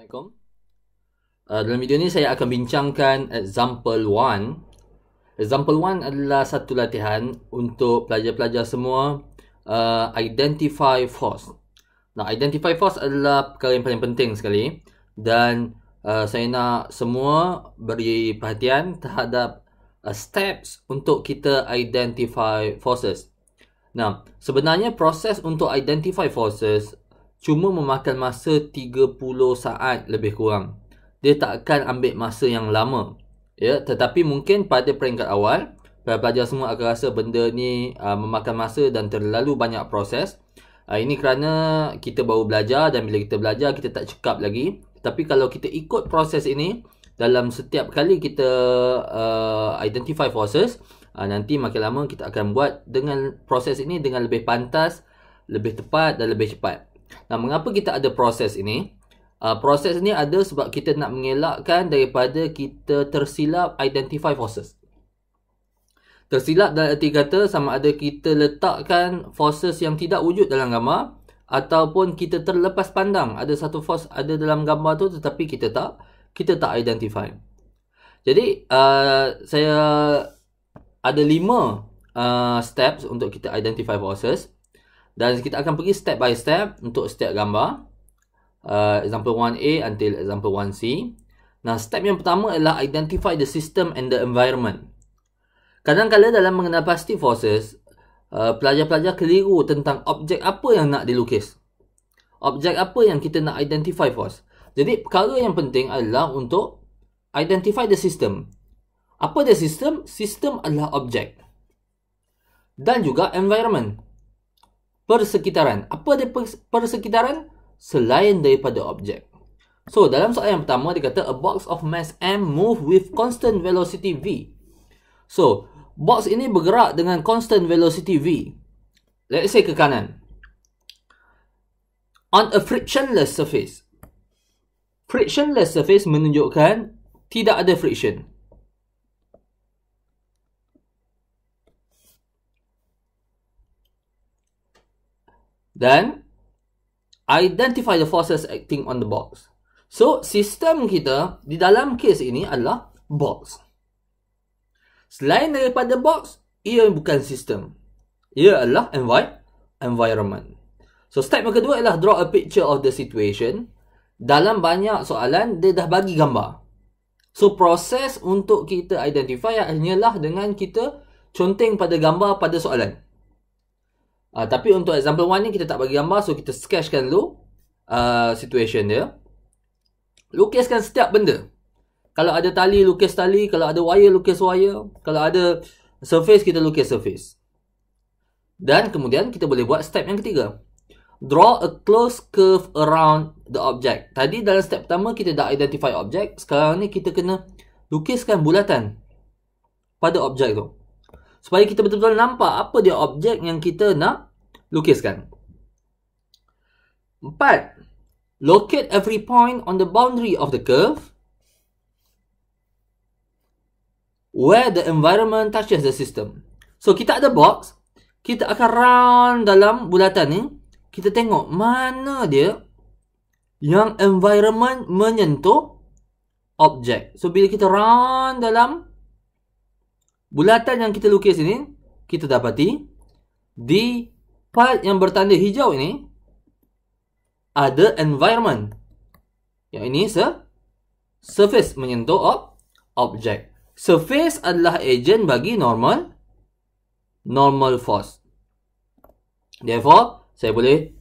Assalamualaikum. Dalam video ni saya akan bincangkan example 1. Example 1 adalah satu latihan untuk pelajar-pelajar semua identify force. Nah, identify force adalah perkara yang paling penting sekali dan saya nak semua beri perhatian terhadap steps untuk kita identify forces. Nah, sebenarnya proses untuk identify forces cuma memakan masa 30 saat lebih kurang. Dia tak akan ambil masa yang lama. Ya, tetapi mungkin pada peringkat awal, pelajar semua akan rasa benda ni memakan masa dan terlalu banyak proses. Ini kerana kita baru belajar dan bila kita belajar kita tak cekap lagi. Tapi kalau kita ikut proses ini, dalam setiap kali kita identify forces, nanti makin lama kita akan buat dengan proses ini dengan lebih pantas, lebih tepat dan lebih cepat. Nah, mengapa kita ada proses ini? Proses ini ada sebab kita nak mengelakkan daripada kita tersilap identify forces. Tersilap dalam arti kata sama ada kita letakkan forces yang tidak wujud dalam gambar ataupun kita terlepas pandang ada satu force ada dalam gambar tu tetapi kita tak identify. Jadi saya ada 5 steps untuk kita identify forces. Dan kita akan pergi step by step untuk setiap gambar. Example 1A until example 1C. Nah, step yang pertama adalah identify the system and the environment. Kadang-kadang dalam mengenal pasti forces, pelajar-pelajar keliru tentang objek apa yang nak dilukis. Objek apa yang kita nak identify force. Jadi, perkara yang penting adalah untuk identify the system. Apa dia system? System adalah objek. Dan juga environment. Persekitaran. Apa dia persekitaran? Selain daripada objek. So, dalam soalan yang pertama, dia kata, a box of mass M move with constant velocity V. So, box ini bergerak dengan constant velocity V. Let's say ke kanan. On a frictionless surface. Frictionless surface menunjukkan tidak ada friction. Dan identify the forces acting on the box. So, sistem kita di dalam kes ini adalah box. Selain daripada box, ia bukan sistem. Ia adalah environment. So, step yang kedua adalah draw a picture of the situation. Dalam banyak soalan, dia dah bagi gambar. So, proses untuk kita identify hanyalah dengan kita conteng pada gambar pada soalan. Tapi untuk example 1 ni kita tak bagi gambar, so kita sketchkan dulu situation dia. Lukiskan setiap benda. Kalau ada tali, lukis tali. Kalau ada wire, lukis wire. Kalau ada surface, kita lukis surface. Dan kemudian kita boleh buat step yang ketiga. Draw a closed curve around the object. Tadi dalam step pertama kita dah identify object. Sekarang ni kita kena lukiskan bulatan pada objek tu. Supaya kita betul-betul nampak apa dia objek yang kita nak lukiskan. 4. Locate every point on the boundary of the curve where the environment touches the system. So, kita ada box. Kita akan round dalam bulatan ni. Kita tengok mana dia yang environment menyentuh objek. So, bila kita round dalam bulatan yang kita lukis ini, kita dapati di part yang bertanda hijau ini ada environment. Yang ini surface menyentuh objek. Surface adalah agent bagi normal force. Therefore,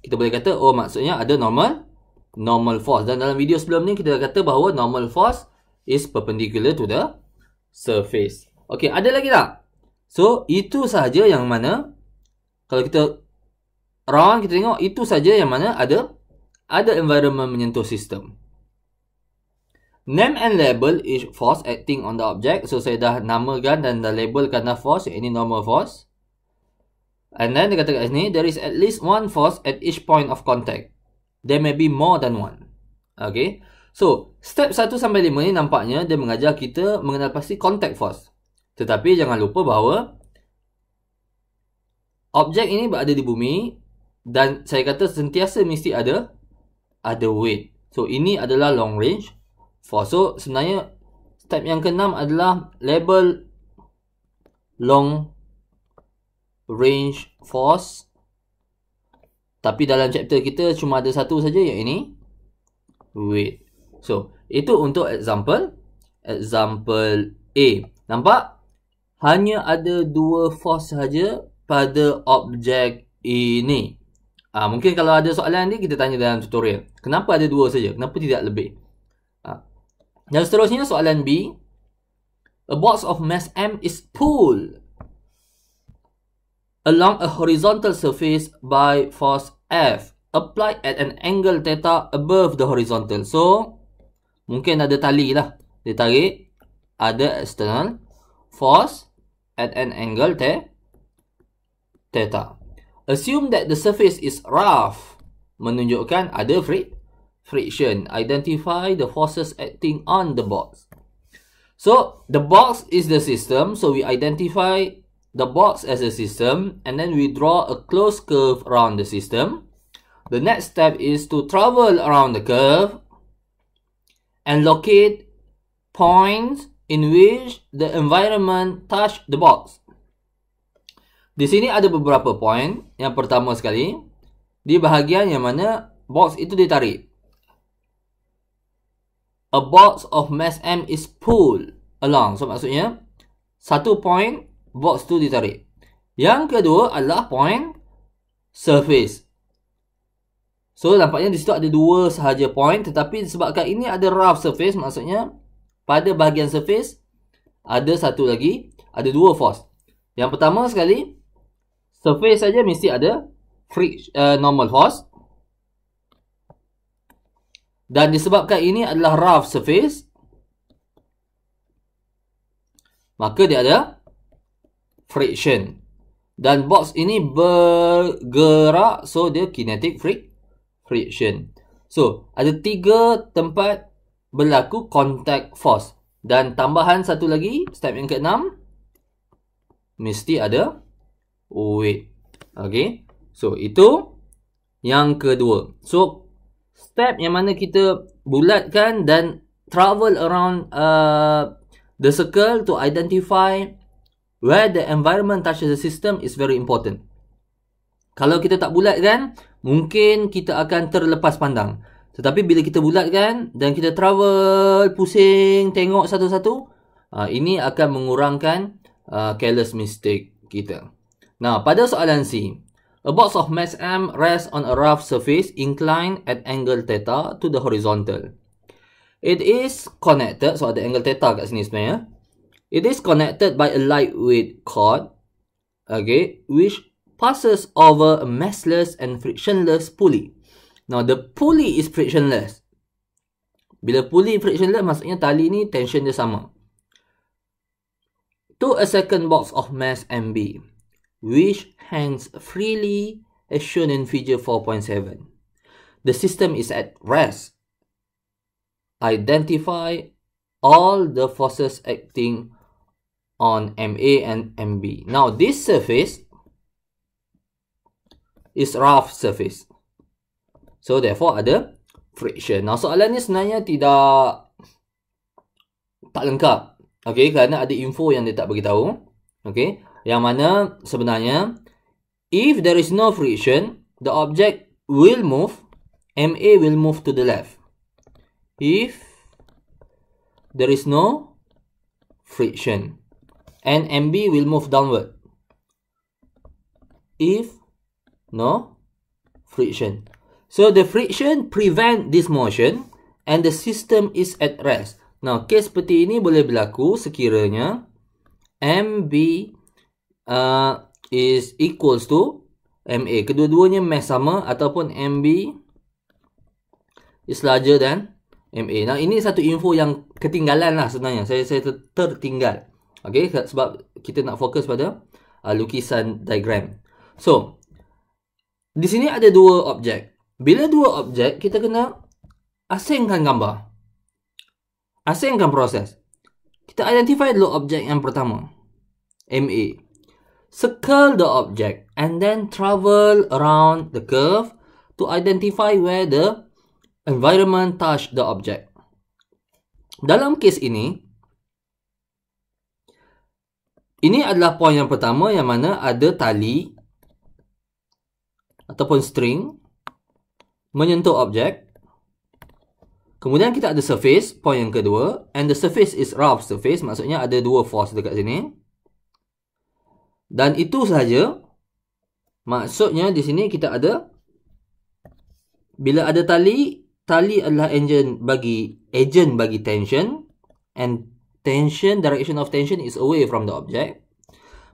kita boleh kata, oh maksudnya ada normal force. Dan dalam video sebelum ni kita kata bahawa normal force is perpendicular to the surface. Okey, ada lagi tak? So, itu sahaja yang mana kalau kita round, kita tengok itu sahaja yang mana ada environment menyentuh sistem. Name and label each force acting on the object. So, saya dah namakan dan dah labelkan dah force. Ini normal force. And then, dia kata kat sini, there is at least one force at each point of contact. There may be more than one. Okay. So, step 1 sampai 5 ni nampaknya dia mengajar kita mengenal pasti contact force. Tetapi jangan lupa bahawa objek ini berada di bumi dan saya kata sentiasa mesti ada weight. So, ini adalah long range force. So, sebenarnya step yang ke-6 adalah label long range force. Tapi dalam chapter kita cuma ada satu saja, yang ini weight. So, itu untuk example A. Nampak? Hanya ada 2 force sahaja pada objek ini. Mungkin kalau ada soalan ni, kita tanya dalam tutorial. Kenapa ada 2 saja? Kenapa tidak lebih? Dan seterusnya soalan B. A box of mass M is pulled along a horizontal surface by force F applied at an angle theta above the horizontal. So, mungkin ada tali lah. Dia tarik, ada external force at an angle theta. Assume that the surface is rough. Menunjukkan ada friction. Identify the forces acting on the box. So, the box is the system. So, we identify the box as a system, and then we draw a closed curve around the system. The next step is to travel around the curve and locate points in which the environment touch the box. Di sini ada beberapa point. Yang pertama sekali, di bahagian yang mana box itu ditarik. A box of mass M is pulled along. So, maksudnya, satu point box tu ditarik. Yang kedua adalah point surface. So, nampaknya di situ ada 2 sahaja point. Tetapi disebabkan ini ada rough surface, maksudnya pada bahagian surface ada satu lagi, ada 2 force. Yang pertama sekali, surface saja mesti ada normal force. Dan disebabkan ini adalah rough surface, maka dia ada friction. Dan box ini bergerak, so dia kinetic friction. So, ada 3 tempat berlaku contact force. Dan tambahan satu lagi, step yang ke-6, mesti ada weight. Okay. So, itu yang kedua. So, step yang mana kita bulatkan dan travel around the circle to identify where the environment touches the system is very important. Kalau kita tak bulatkan, mungkin kita akan terlepas pandang. Tetapi bila kita bulatkan dan kita travel, pusing, tengok satu-satu, ini akan mengurangkan careless mistake kita. Nah, pada soalan C, a box of mass M rests on a rough surface inclined at angle theta to the horizontal. It is connected, so ada angle theta kat sini sebenarnya. It is connected by a lightweight cord, okay, which passes over a massless and frictionless pulley. Now, the pulley is frictionless. Bila pulley frictionless, maksudnya tali ni tension dia sama. To a second box of mass MB, which hangs freely as shown in figure 4.7. The system is at rest. Identify all the forces acting on MA and MB. Now, this surface is rough surface. So, therefore, ada friction. Now, soalan ni sebenarnya tak lengkap. Okay, kerana ada info yang dia tak beritahu. Okay, yang mana sebenarnya, if there is no friction, the object will move, MA will move to the left. If there is no friction, and MB will move downward. If no friction. So, the friction prevent this motion and the system is at rest. Now, case seperti ini boleh berlaku sekiranya MB is equals to MA. Kedua-duanya mass sama ataupun MB is larger than MA. Nah, ini satu info yang ketinggalan lah sebenarnya. Saya tertinggal. Okay, sebab kita nak fokus pada lukisan diagram. So, di sini ada 2 objek. Bila 2 objek, kita kena asingkan gambar. Asingkan proses. Kita identify dulu objek yang pertama, MA. Circle the object and then travel around the curve to identify where the environment touch the object. Dalam kes ini adalah poin yang pertama yang mana ada tali ataupun string menyentuh objek. Kemudian kita ada surface, poin yang kedua. And the surface is rough surface, maksudnya ada dua force dekat sini. Dan itu sahaja. Maksudnya di sini kita ada, bila ada tali adalah agent bagi tension. And tension, direction of tension is away from the object.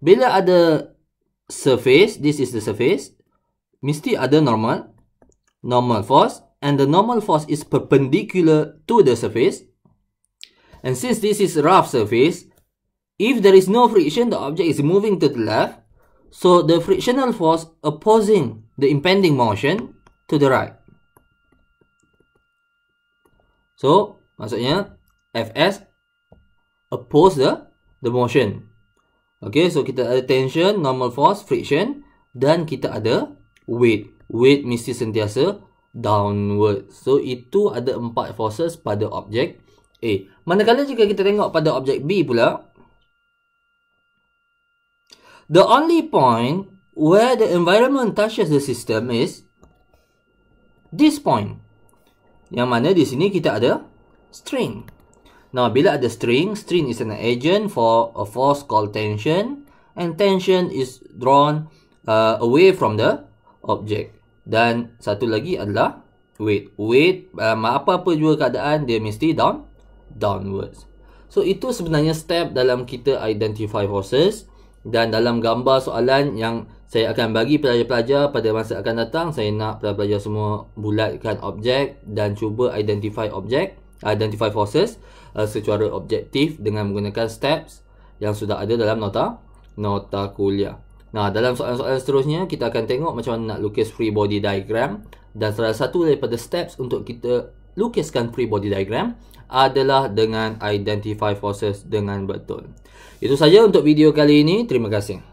Bila ada surface, this is the surface, mesti ada normal force. And the normal force is perpendicular to the surface. And since this is rough surface, if there is no friction, the object is moving to the left. So the frictional force opposing the impending motion to the right. So maksudnya Fs oppose the motion. Okay, so kita ada tension, normal force, friction, dan kita ada weight. Weight mesti sentiasa downward. So itu ada 4 forces pada objek A. Manakala jika kita tengok pada objek B pula, the only point where the environment touches the system is this point. Yang mana di sini kita ada string. Now, bila ada string is an agent for a force called tension, and tension is drawn away from the object. Dan satu lagi adalah weight. Weight, apa-apa juga keadaan, dia mesti downwards. So, itu sebenarnya step dalam kita identify forces. Dan dalam gambar soalan yang saya akan bagi pelajar-pelajar pada masa akan datang, saya nak pelajar-pelajar semua bulatkan objek dan cuba identify forces secara objektif dengan menggunakan steps yang sudah ada dalam nota kuliah. Nah, dalam soalan-soalan seterusnya kita akan tengok macam mana nak lukis free body diagram, dan salah satu daripada steps untuk kita lukiskan free body diagram adalah dengan identify forces dengan betul. Itu saja untuk video kali ini. Terima kasih.